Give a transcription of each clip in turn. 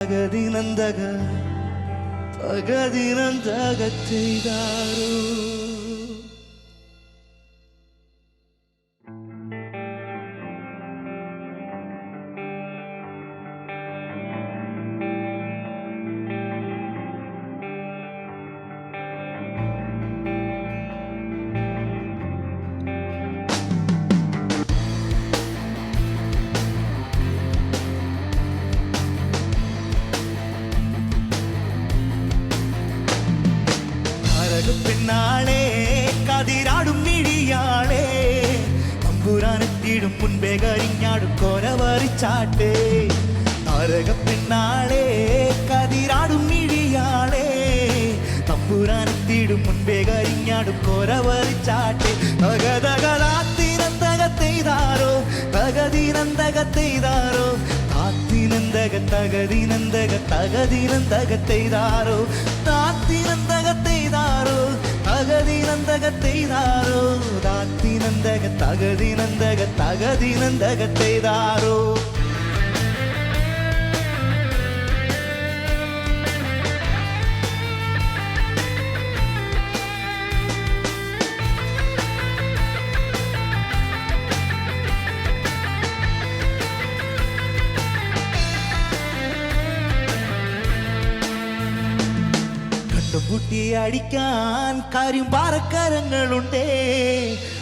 തകതിനന്തക തകതിനന്തക ചെയ്താരോ പെണ്ണാളെ കതിരാടും മിഴിയാളെ തമ്പുരാനെത്തിയിടും മുൻപേ കരിഞ്ഞാടും കോരവറിച്ചാട്ടെ താരക പെണ്ണാളെ കതിരാടും മിഴിയാളെ തമ്പുരാനെത്തിയിടും മുൻപേ കരിഞ്ഞാടും കോരവറിച്ചാട്ടെ തകതകതാത്തിനന്തകത്തെയ്താരോ തകതിനന്തകത്തെയ്താരോ താത്തിനന്തക തകതിനന്തക തകതിനന്തകത്തെയ്താരോ താത്തിനന്തകത്തെയ്താരോ തകതിനന്തകത്തെയ്താരോ താത്തിനന്തക തകതിനന്തക തകതിനന്തകത്തെയ്താരോ കുട്ടി അടിക്കാൻ കാര്യം പാറക്കരങ്ങളുണ്ടേ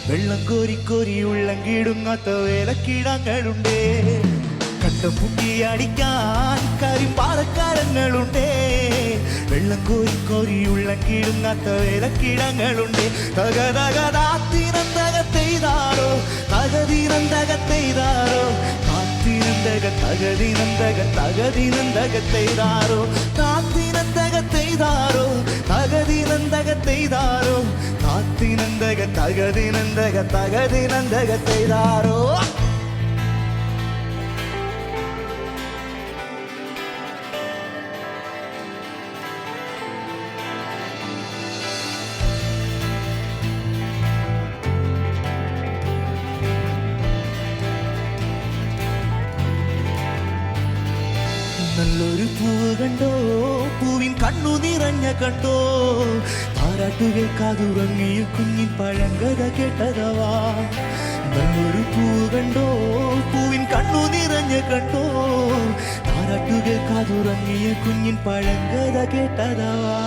വെള്ളം കോരി കോരി ഉള്ളം കിടുങ്ങാത്ത വേലക്കിടങ്ങളുണ്ടേ കണ്ടം കുട്ടി അടിക്കാൻ കാര്യം പാറക്കരങ്ങളുണ്ടേ വെള്ളം കോരി കോരി ഉള്ളം കിടുങ്ങാത്ത വേലക്കിടങ്ങളുണ്ടേ തകതകതാത്തിനന്തകത്തെയ്താരോ തകതിനന്തകത്തെയ്താരോ താത്തിനന്തക തകതിനന്തക തകതിനന്തകത്തെയ്താരോ താത്തിനന്തകത്തെയ്താരോ തകതിനന്തകത്തെയ്താരോ താത്തിനന്തക തകതിനന്തക തകതിനന്തകത്തെയ്താരോ നല്ലൊരു പൂവ് കണ്ടോ പൂവിൻ കണ്ണു നിറഞ്ഞ കണ്ടോ താരാട്ടു കേൾക്കാതുറങ്ങിയ കുഞ്ഞിൻ പഴങ്കഥ കേട്ടതവാ നല്ലൊരു പൂവ് കണ്ടോ പൂവിൻ കണ്ണു നിറഞ്ഞ കണ്ടോ താരാട്ടു കേൾക്കാതുറങ്ങിയ കുഞ്ഞിൻ പഴങ്കഥ കേട്ടതവാ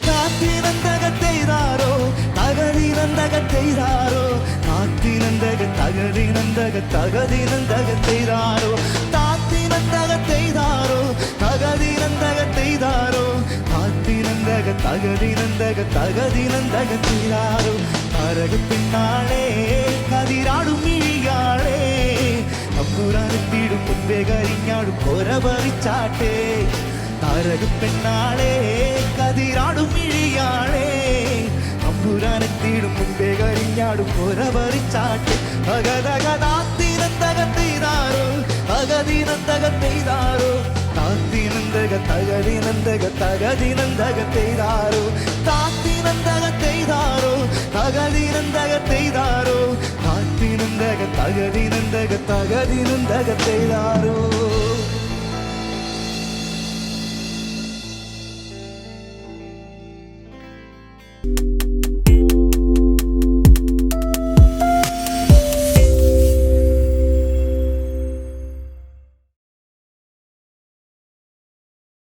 താത്തിനന്തകത്തെയ്താരോ തകതിനന്തകത്തെയ്താരോ താത്തിനന്തക തകതിനന്തക തകതിനന്തകത്തെയ്താരോ താത്തിനന്തകത്തെയ്താരോ തകതിനന്തകത്തെയ്താരോ താത്തിനന്തക തകതിനന്തക തകതിനന്തകത്തെയ്താരോ താരക പെണ്ണാളെ കതിരാടും മിഴിയാളെ തമ്പുരാനെത്തിയിടും മുൻപേ കരിഞ്ഞാടും കോരവറിച്ചാട്ടെ താരക പെണ്ണാളെ കതിരാടും മിഴിയാളെ തമ്പുരാനെത്തിയിടും മുൻപേ കരിഞ്ഞാടും കോരവറിച്ചാട്ടെ തകതകതാത്തിനന്തകത്തെയ്താരോ തകതിനന്തകത്തെയ്താരോ താത്തിനന്തക തകതിനന്തക തകതിനന്തകത്തെയ്താരോ താത്തിനന്തകത്തെയ്താരോ തകതിനന്തകത്തെയ്താരോ താത്തിനന്തക തകതിനന്തക തകതിനന്തകത്തെയ്താരോ